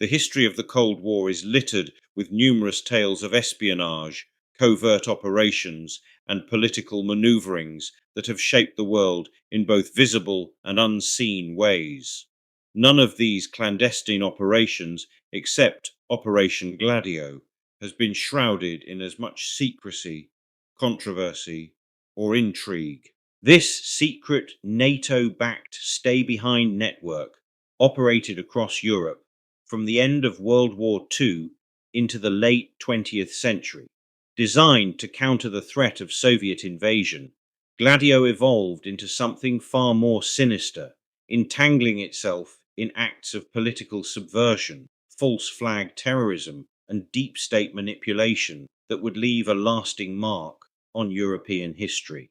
The history of the Cold War is littered with numerous tales of espionage, covert operations, and political maneuverings that have shaped the world in both visible and unseen ways. None of these clandestine operations, except Operation Gladio, has been shrouded in as much secrecy, controversy, or intrigue. This secret NATO-backed stay-behind network operated across Europe from the end of World War II into the late 20th century. Designed to counter the threat of Soviet invasion, Gladio evolved into something far more sinister, entangling itself in acts of political subversion, false flag terrorism, and deep state manipulation that would leave a lasting mark on European history.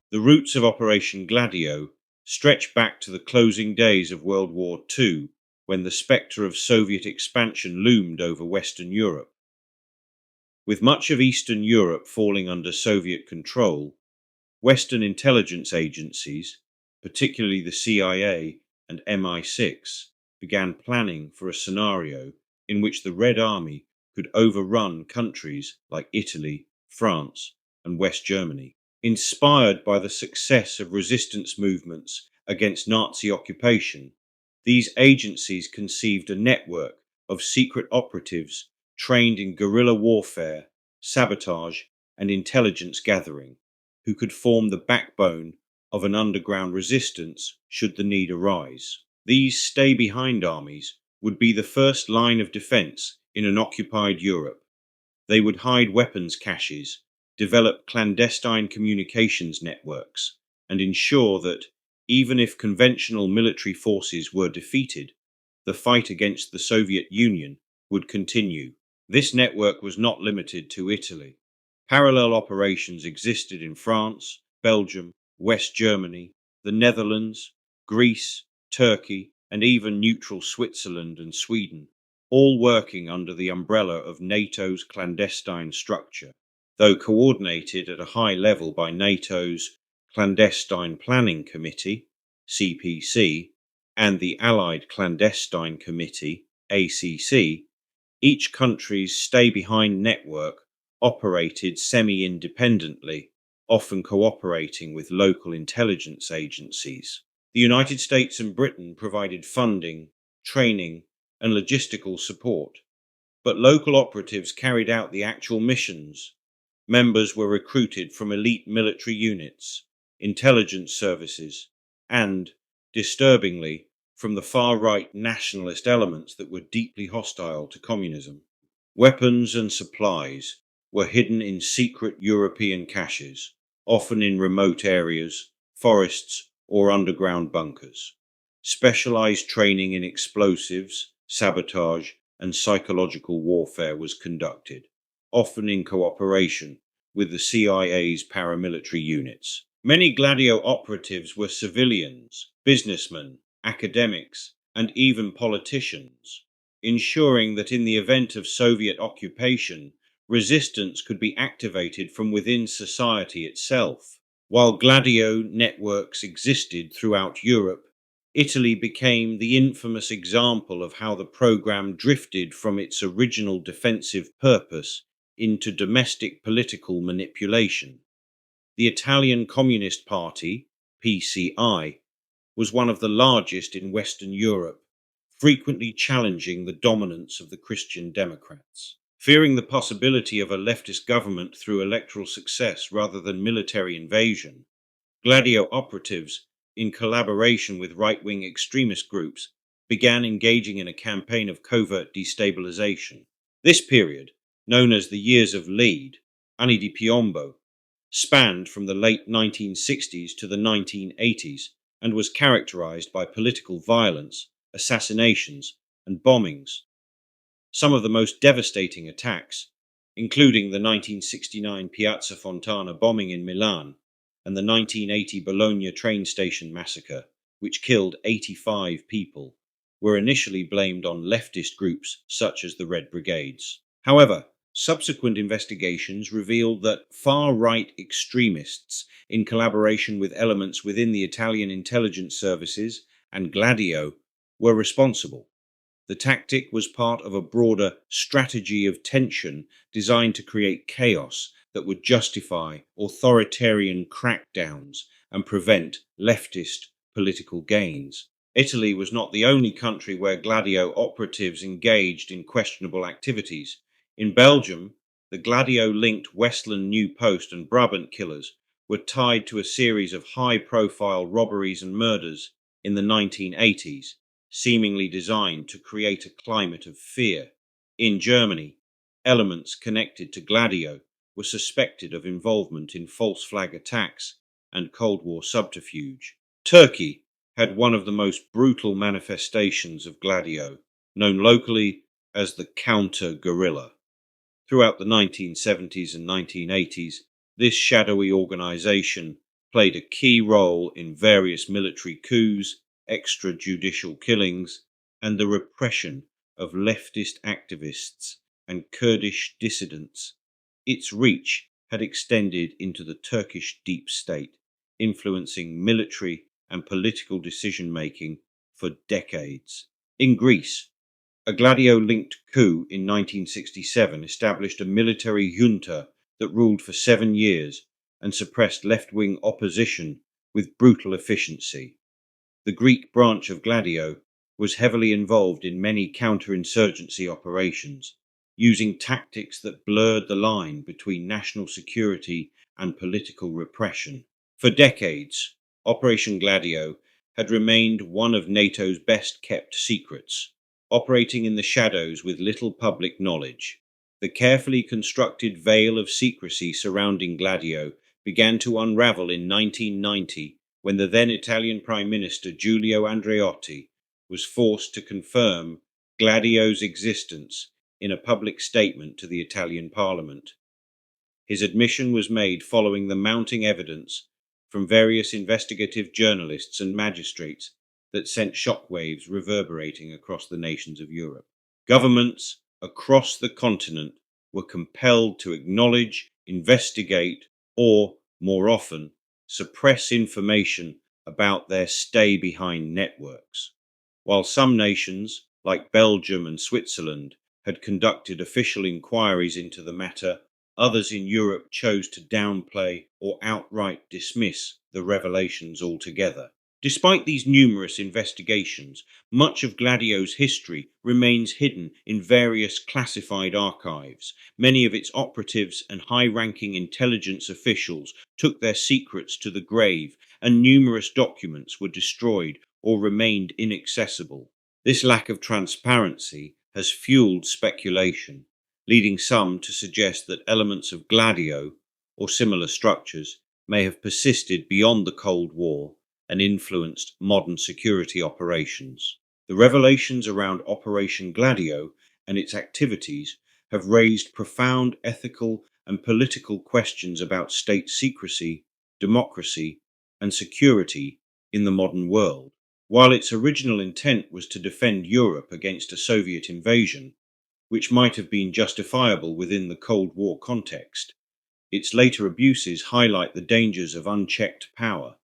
The roots of Operation Gladio stretch back to the closing days of World War II, when the spectre of Soviet expansion loomed over Western Europe. With much of Eastern Europe falling under Soviet control, Western intelligence agencies, particularly the CIA and MI6, began planning for a scenario in which the Red Army could overrun countries like Italy, France, and West Germany. Inspired by the success of resistance movements against Nazi occupation, these agencies conceived a network of secret operatives trained in guerrilla warfare, sabotage, and intelligence gathering, who could form the backbone of an underground resistance should the need arise. These stay-behind armies would be the first line of defense in an occupied Europe. They would hide weapons caches, develop clandestine communications networks, and ensure that, even if conventional military forces were defeated, the fight against the Soviet Union would continue. This network was not limited to Italy. Parallel operations existed in France, Belgium, West Germany, the Netherlands, Greece, Turkey, and even neutral Switzerland and Sweden, all working under the umbrella of NATO's clandestine structure. Though coordinated at a high level by NATO's Clandestine Planning Committee, CPC, and the Allied Clandestine Committee, ACC, each country's stay-behind network operated semi-independently, often cooperating with local intelligence agencies. The United States and Britain provided funding, training, and logistical support, but local operatives carried out the actual missions. Members were recruited from elite military units, intelligence services, and, disturbingly, from the far-right nationalist elements that were deeply hostile to communism. Weapons and supplies were hidden in secret European caches, often in remote areas, forests, or underground bunkers. Specialized training in explosives, sabotage, and psychological warfare was conducted, often in cooperation with the CIA's paramilitary units. Many Gladio operatives were civilians, businessmen, academics, and even politicians, ensuring that in the event of Soviet occupation, resistance could be activated from within society itself. While Gladio networks existed throughout Europe, Italy became the infamous example of how the program drifted from its original defensive purpose into domestic political manipulation. The Italian Communist Party, PCI, was one of the largest in Western Europe, frequently challenging the dominance of the Christian Democrats. Fearing the possibility of a leftist government through electoral success rather than military invasion, Gladio operatives, in collaboration with right-wing extremist groups, began engaging in a campaign of covert destabilization. This period, known as the Years of Lead, Anni di Piombo, spanned from the late 1960s to the 1980s and was characterized by political violence, assassinations, and bombings. Some of the most devastating attacks, including the 1969 Piazza Fontana bombing in Milan and the 1980 Bologna train station massacre, which killed 85 people, were initially blamed on leftist groups such as the Red Brigades. However, subsequent investigations revealed that far-right extremists, in collaboration with elements within the Italian intelligence services and Gladio, were responsible. The tactic was part of a broader strategy of tension designed to create chaos that would justify authoritarian crackdowns and prevent leftist political gains. Italy was not the only country where Gladio operatives engaged in questionable activities. In Belgium, the Gladio-linked Westland New Post and Brabant killers were tied to a series of high-profile robberies and murders in the 1980s, seemingly designed to create a climate of fear. In Germany, elements connected to Gladio were suspected of involvement in false flag attacks and Cold War subterfuge. Turkey had one of the most brutal manifestations of Gladio, known locally as the counter-guerrilla. Throughout the 1970s and 1980s, this shadowy organization played a key role in various military coups, extrajudicial killings, and the repression of leftist activists and Kurdish dissidents. Its reach had extended into the Turkish deep state, influencing military and political decision-making for decades. In Greece, a Gladio-linked coup in 1967 established a military junta that ruled for 7 years and suppressed left-wing opposition with brutal efficiency. The Greek branch of Gladio was heavily involved in many counterinsurgency operations, using tactics that blurred the line between national security and political repression. For decades, Operation Gladio had remained one of NATO's best-kept secrets, operating in the shadows with little public knowledge. The carefully constructed veil of secrecy surrounding Gladio began to unravel in 1990 when the then Italian Prime Minister Giulio Andreotti was forced to confirm Gladio's existence in a public statement to the Italian Parliament. His admission was made following the mounting evidence from various investigative journalists and magistrates that sent shockwaves reverberating across the nations of Europe. Governments across the continent were compelled to acknowledge, investigate, or, more often, suppress information about their stay-behind networks. While some nations, like Belgium and Switzerland, had conducted official inquiries into the matter, others in Europe chose to downplay or outright dismiss the revelations altogether. Despite these numerous investigations, much of Gladio's history remains hidden in various classified archives. Many of its operatives and high-ranking intelligence officials took their secrets to the grave, and numerous documents were destroyed or remained inaccessible. This lack of transparency has fueled speculation, leading some to suggest that elements of Gladio, or similar structures, may have persisted beyond the Cold War and influenced modern security operations. The revelations around Operation Gladio and its activities have raised profound ethical and political questions about state secrecy, democracy, and security in the modern world. While its original intent was to defend Europe against a Soviet invasion, which might have been justifiable within the Cold War context, its later abuses highlight the dangers of unchecked power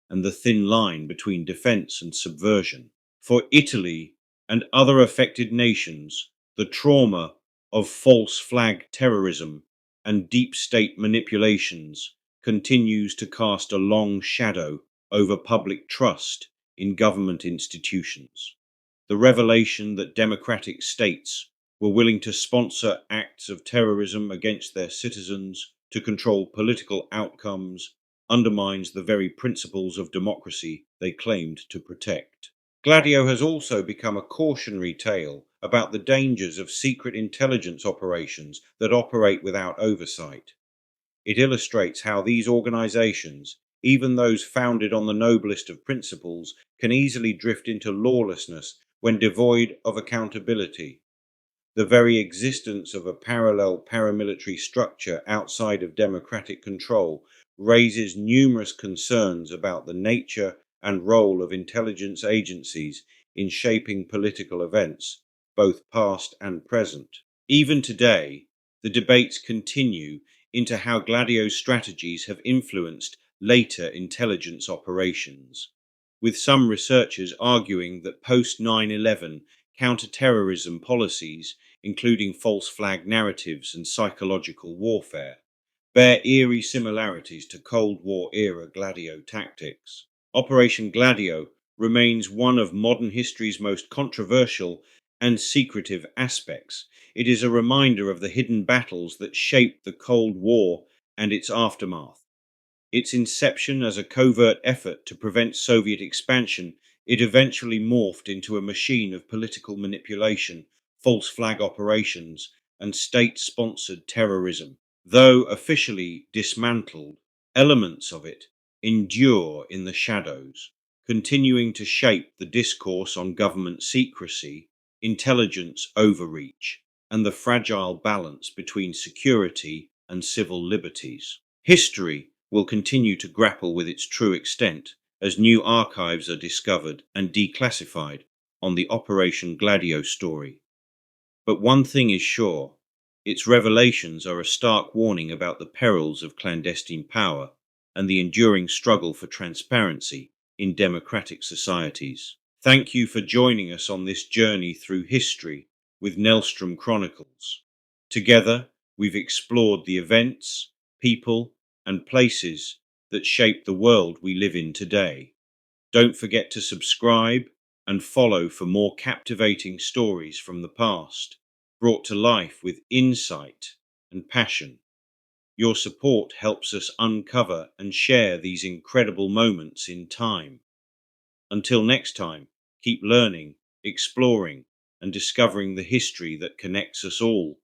and the thin line between defense and subversion. For Italy and other affected nations, the trauma of false flag terrorism and deep state manipulations continues to cast a long shadow over public trust in government institutions. The revelation that democratic states were willing to sponsor acts of terrorism against their citizens to control political outcomes undermines the very principles of democracy they claimed to protect. Gladio has also become a cautionary tale about the dangers of secret intelligence operations that operate without oversight. It illustrates how these organizations, even those founded on the noblest of principles, can easily drift into lawlessness when devoid of accountability. The very existence of a parallel paramilitary structure outside of democratic control raises numerous concerns about the nature and role of intelligence agencies in shaping political events, both past and present. Even today, the debates continue into how Gladio's strategies have influenced later intelligence operations, with some researchers arguing that post 9/11 counter-terrorism policies, including false flag narratives and psychological warfare, bear eerie similarities to Cold War-era Gladio tactics. Operation Gladio remains one of modern history's most controversial and secretive aspects. It is a reminder of the hidden battles that shaped the Cold War and its aftermath. Its inception as a covert effort to prevent Soviet expansion, it eventually morphed into a machine of political manipulation, false flag operations, and state-sponsored terrorism. Though officially dismantled, elements of it endure in the shadows, continuing to shape the discourse on government secrecy, intelligence overreach, and the fragile balance between security and civil liberties. History will continue to grapple with its true extent as new archives are discovered and declassified on the Operation Gladio story. But one thing is sure, its revelations are a stark warning about the perils of clandestine power and the enduring struggle for transparency in democratic societies. Thank you for joining us on this journey through history with KNELSTROM Chronicles. Together, we've explored the events, people, and places that shape the world we live in today. Don't forget to subscribe and follow for more captivating stories from the past, brought to life with insight and passion. Your support helps us uncover and share these incredible moments in time. Until next time, keep learning, exploring, and discovering the history that connects us all.